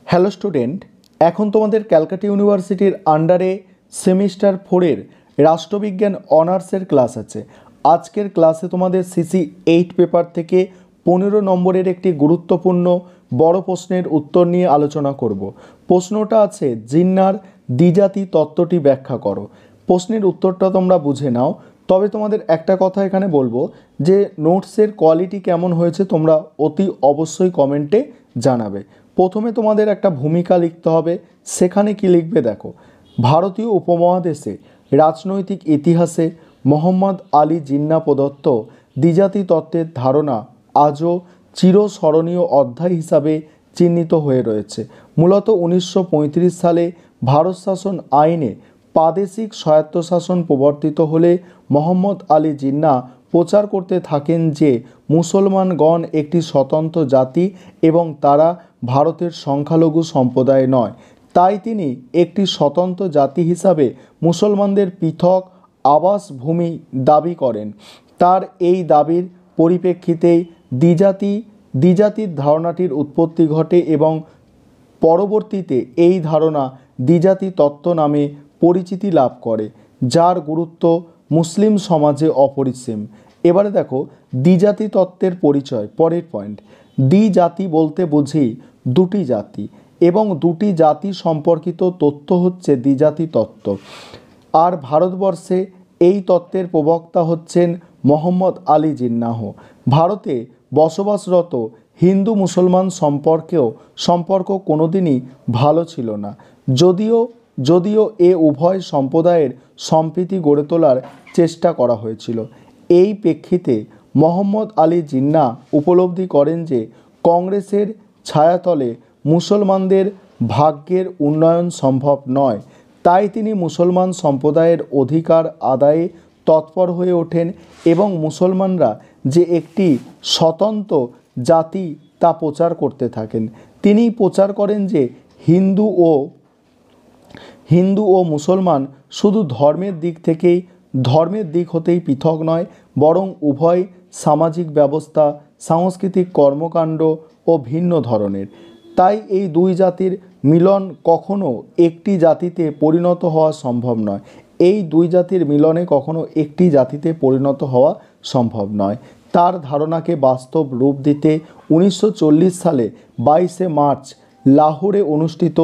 Hello student, এখন তোমাদের ক্যালকাটা ইউনিভার্সিটির আন্ডারে সেমিস্টার 4-এর রাষ্ট্রবিজ্ঞান অনার্সের ক্লাস আছে। আজকের ক্লাসে তোমাদের সিসি 8 পেপার থেকে 15 নম্বরের একটি গুরুত্বপূর্ণ বড় প্রশ্নের উত্তর নিয়ে আলোচনা করব। প্রশ্নটা আছে জিন্নার দ্বিজাতি তত্ত্বটি ব্যাখ্যা করো। প্রশ্নের উত্তরটা তোমরা বুঝে নাও, তবে তোমাদের একটা কথা এখানে বলবো যে নোটসের কোয়ালিটি কেমন হয়েছে তোমরা অতি অবশ্যই কমেন্টে জানাবে। প্রথমে তোমাদের একটা ভূমিকা লিখতে হবে, সেখানে কি লিখবে দেখো। ভারতীয় উপমহাদেশে রাজনৈতিক ইতিহাসে মোহাম্মদ আলী জিন্নাহ প্রদত্ত দ্বিজাতি তত্ত্বের ধারণা আজও চিরস্মরণীয় অধ্যায় হিসাবে চিহ্নিত হয়ে রয়েছে। মূলত 1935 সালে ভারত শাসন আইনে প্রাদেশিক স্বায়ত্তশাসন প্রবর্তিত হলে মোহাম্মদ আলী জিন্নাহ প্রচার করতে থাকেন যে মুসলমানগণ একটি স্বতন্ত্র জাতি এবং তারা ভারতের সংখ্যালঘু সম্প্রদায় নয়। তাই তিনি একটি স্বতন্ত্র জাতি হিসাবে মুসলমানদের পৃথক আবাসভূমি দাবি করেন। তার এই দাবির পরিপ্রেক্ষিতেই দ্বিজাতির ধারণাটির উৎপত্তি ঘটে এবং পরবর্তীতে এই ধারণা দ্বিজাতি তত্ত্ব নামে পরিচিতি লাভ করে, যার গুরুত্ব মুসলিম সমাজে অপরিসীম। এবারে দেখো দ্বিজাতি তত্ত্বের পরিচয়। পরের পয়েন্ট, দ্বিজাতি বলতে বুঝি দুটি জাতি এবং দুটি জাতি সম্পর্কিত তথ্য হচ্ছে দ্বিজাতি তত্ত্ব। আর ভারতবর্ষে এই তত্ত্বের প্রবক্তা হচ্ছেন মোহাম্মদ আলী জিন্নাহ। ভারতে বসবাসরত হিন্দু মুসলমান সম্পর্ক কোনোদিনই ভালো ছিল না, যদিও এ উভয় সম্প্রদায়ের সম্প্রীতি গড়ে তোলার চেষ্টা করা হয়েছিল। এই প্রেক্ষিতে মোহাম্মদ আলী জিন্নাহ উপলব্ধি করেন যে কংগ্রেসের ছায়াতলে মুসলমানদের ভাগ্যের উন্নয়ন সম্ভব নয়। তাই তিনি মুসলমান সম্প্রদায়ের অধিকার আদায়ে তৎপর হয়ে ওঠেন এবং মুসলমানরা যে একটি স্বতন্ত্র জাতি তা প্রচার করতে থাকেন। তিনি প্রচার করেন যে হিন্দু ও মুসলমান শুধু ধর্মের দিক হতেই পৃথক নয়, বরং উভয় সামাজিক ব্যবস্থা, সাংস্কৃতিক কর্মকাণ্ড ও ভিন্ন ধরনের। তাই এই দুই জাতির মিলন কখনো একটি জাতিতে পরিণত হওয়া সম্ভব নয়। এই দুই জাতির মিলনে কখনো একটি জাতিতে পরিণত হওয়া সম্ভব নয়। তার ধারণাকে বাস্তব রূপ দিতে 1940 সালে 22শে মার্চ লাহোরে অনুষ্ঠিত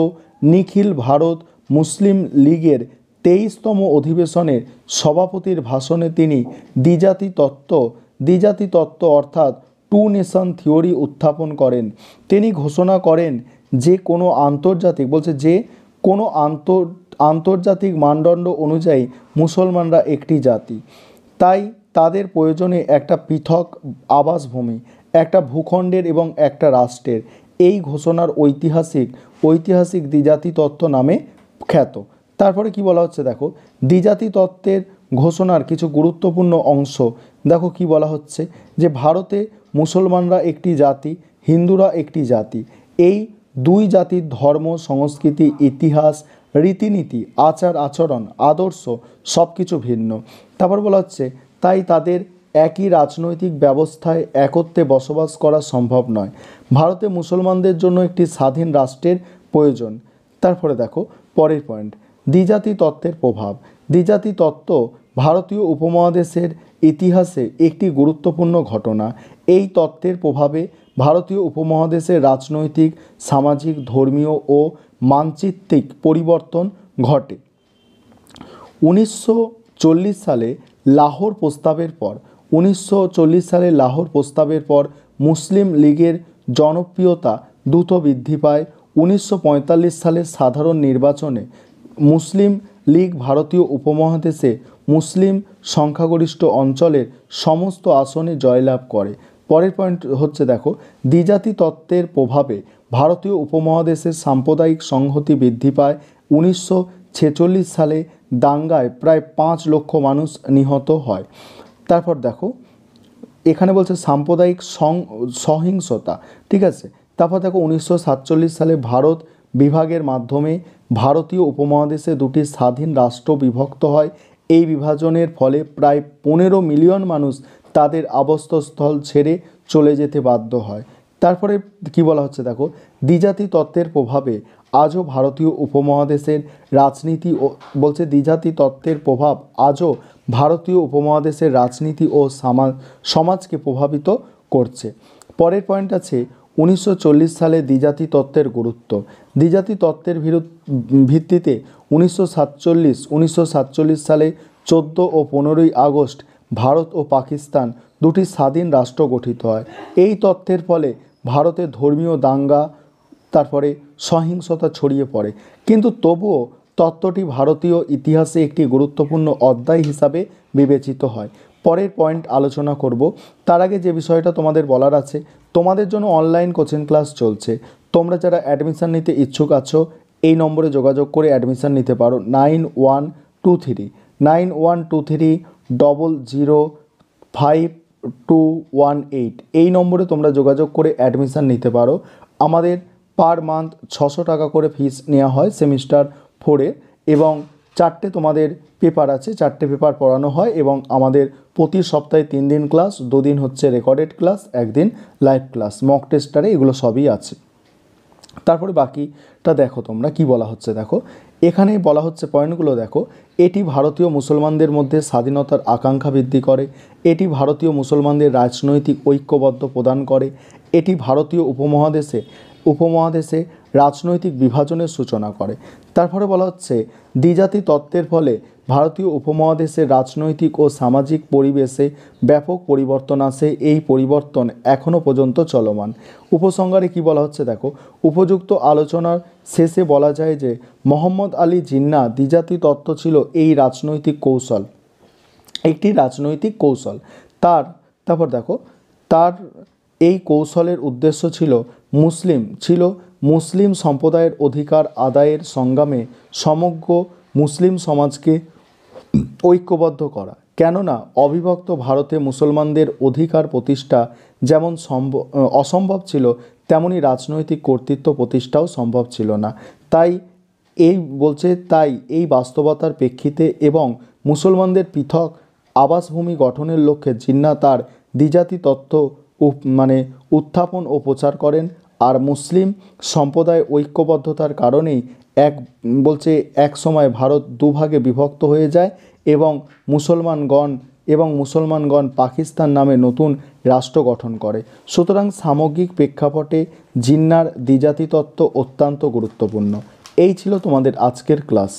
নিখিল ভারত মুসলিম লীগের 23তম অধিবেশনের সভাপতির ভাষণে তিনি দ্বিজাতি তত্ত্ব অর্থাৎ টু নেশন থিওরি উত্থাপন করেন। তিনি ঘোষণা করেন যে কোনো আন্তর্জাতিক মানদণ্ড অনুযায়ী মুসলমানরা একটি জাতি, তাই তাদের প্রয়োজনে একটা পৃথক আবাসভূমি, একটা ভূখণ্ডের এবং একটা রাষ্ট্রের। এই ঘোষণার ঐতিহাসিক দ্বিজাতি তত্ত্ব নামে খ্যাত। তারপরে কি বলা হচ্ছে দেখো, দ্বিজাতি তত্ত্বের ঘোষণার কিছু গুরুত্বপূর্ণ অংশ দেখো কি বলা হচ্ছে যে ভারতে মুসলমানরা একটি জাতি, হিন্দুরা একটি জাতি। এই দুই জাতির ধর্ম, সংস্কৃতি, ইতিহাস, রীতিনীতি, আচার আচরণ, আদর্শ সব কিছু ভিন্ন। তারপর বলা হচ্ছে তাই তাদের একই রাজনৈতিক ব্যবস্থায় একত্রে বসবাস করা সম্ভব নয়। ভারতে মুসলমানদের জন্য একটি স্বাধীন রাষ্ট্রের প্রয়োজন। তারপরে দেখো পরের পয়েন্ট, দ্বিজাতি তত্ত্বের প্রভাব। দ্বিজাতি তত্ত্ব ভারতীয় উপমহাদেশের ইতিহাসে একটি গুরুত্বপূর্ণ ঘটনা। এই তত্ত্বের প্রভাবে ভারতীয় উপমহাদেশের রাজনৈতিক, সামাজিক, ধর্মীয় ও মানচিত্রিক পরিবর্তন ঘটে। 1940 সালে লাহোর প্রস্তাবের পর মুসলিম লীগের জনপ্রিয়তা দ্রুত বৃদ্ধি পায়। 1945 সালের সাধারণ নির্বাচনে মুসলিম লীগ ভারতীয় উপমহাদেশে মুসলিম সংখ্যাগরিষ্ঠ অঞ্চলের সমস্ত আসনে জয়লাভ করে। পরের পয়েন্ট হচ্ছে দেখো, দ্বিজাতি তত্ত্বের প্রভাবে ভারতীয় উপমহাদেশের সাম্প্রদায়িক সংহতি বৃদ্ধি পায়। 1946 সালে দাঙ্গায় প্রায় 5 লক্ষ মানুষ নিহত হয়। তারপর দেখো এখানে বলছে সাম্প্রদায়িক সহিংসতা, ঠিক আছে। তারপর দেখো 1947 সালে ভারত বিভাগের মাধ্যমে ভারতীয় উপমহাদেশে দুটি স্বাধীন রাষ্ট্র বিভক্ত হয়। এই বিভাজনের ফলে প্রায় 15 মিলিয়ন মানুষ তাদের আবাসস্থল ছেড়ে চলে যেতে বাধ্য হয়। তারপরে কি বলা হচ্ছে দেখো, দ্বিজাতি তত্ত্বের প্রভাবে আজও ভারতীয় উপমহাদেশের রাজনীতি ও বলছে দ্বিজাতি তত্ত্বের প্রভাব আজও ভারতীয় উপমহাদেশের রাজনীতি ও সমাজকে প্রভাবিত করছে। পরের পয়েন্ট আছে 1940 সালে দ্বিজাতি তত্ত্বের গুরুত্ব। দ্বিজাতি তত্ত্বের ভিত্তিতে 1947 সালে 14 ও 15ই আগস্ট ভারত ও পাকিস্তান দুটি স্বাধীন রাষ্ট্র গঠিত হয়। এই তত্ত্বের ফলে ভারতে ধর্মীয় দাঙ্গা তারপরে সহিংসতা ছড়িয়ে পড়ে, কিন্তু তবুও তত্ত্বটি ভারতীয় ইতিহাসে একটি গুরুত্বপূর্ণ অধ্যায় হিসাবে বিবেচিত হয়। পরের পয়েন্ট আলোচনা করব, তার আগে যে বিষয়টা তোমাদের বলার আছে, তোমাদের জন্য অনলাইন কোচিং ক্লাস চলছে। তোমরা যারা অ্যাডমিশান নিতে ইচ্ছুক আছো এই নম্বরে যোগাযোগ করে অ্যাডমিশান নিতে পারো 9123005218 এই নম্বরে তোমরা যোগাযোগ করে অ্যাডমিশান নিতে পারো। আমাদের পার মান্থ 600 টাকা করে ফিস নেওয়া হয় সেমিস্টার 4-এ, এবং 4টে তোমাদের পেপার আছে, 4টে পেপার পড়ানো হয়, এবং আমাদের প্রতি সপ্তাহে 3 দিন ক্লাস, 2 দিন হচ্ছে রেকর্ডেড ক্লাস, 1 দিন লাইভ ক্লাস, মক টেস্টারে এগুলো সবই আছে। তারপরে বাকিটা দেখো তোমরা কি বলা হচ্ছে দেখো, এখানে বলা হচ্ছে পয়েন্টগুলো দেখো। এটি ভারতীয় মুসলমানদের মধ্যে স্বাধীনতার আকাঙ্ক্ষা বৃদ্ধি করে, এটি ভারতীয় মুসলমানদের রাজনৈতিক ঐক্যবদ্ধ প্রদান করে, এটি ভারতীয় উপমহাদেশে রাজনৈতিক বিভাজনের সূচনা করে। তারপরে বলা হচ্ছে দ্বিজাতি তত্ত্বের ফলে ভারতীয় উপমহাদেশের রাজনৈতিক ও সামাজিক পরিবেশে ব্যাপক পরিবর্তন আসে, এই পরিবর্তন এখনও পর্যন্ত চলমান। উপসংহারে কি বলা হচ্ছে দেখো, উপযুক্ত আলোচনার শেষে বলা যায় যে মোহাম্মদ আলী জিন্নাহ দ্বিজাতি তত্ত্ব ছিল একটি রাজনৈতিক কৌশল। তারপর দেখো তার এই কৌশলের উদ্দেশ্য ছিল মুসলিম সম্প্রদায়ের অধিকার আদায়ের সংগ্রামে সমগ্র মুসলিম সমাজকে ঐক্যবদ্ধ করা। কেননা অবিভক্ত ভারতে মুসলমানদের অধিকার প্রতিষ্ঠা যেমন অসম্ভব ছিল, তেমনি রাজনৈতিক কর্তৃত্ব প্রতিষ্ঠাও সম্ভব ছিল না। তাই এই বাস্তবতার প্রেক্ষিতে এবং মুসলমানদের পৃথক আবাসভূমি গঠনের লক্ষ্যে জিন্নাহ তার দ্বিজাতি তত্ত্ব উত্থাপন ও প্রচার করেন। আর মুসলিম সম্প্রদায় ঐক্যবদ্ধতার কারণেই এক সময় ভারত দুভাগে বিভক্ত হয়ে যায় এবং মুসলমানগণ পাকিস্তান নামে নতুন রাষ্ট্র গঠন করে। সুতরাং সামগ্রিক প্রেক্ষাপটে জিন্নাহর দ্বিজাতি তত্ত্ব অত্যন্ত গুরুত্বপূর্ণ। এই ছিল তোমাদের আজকের ক্লাস।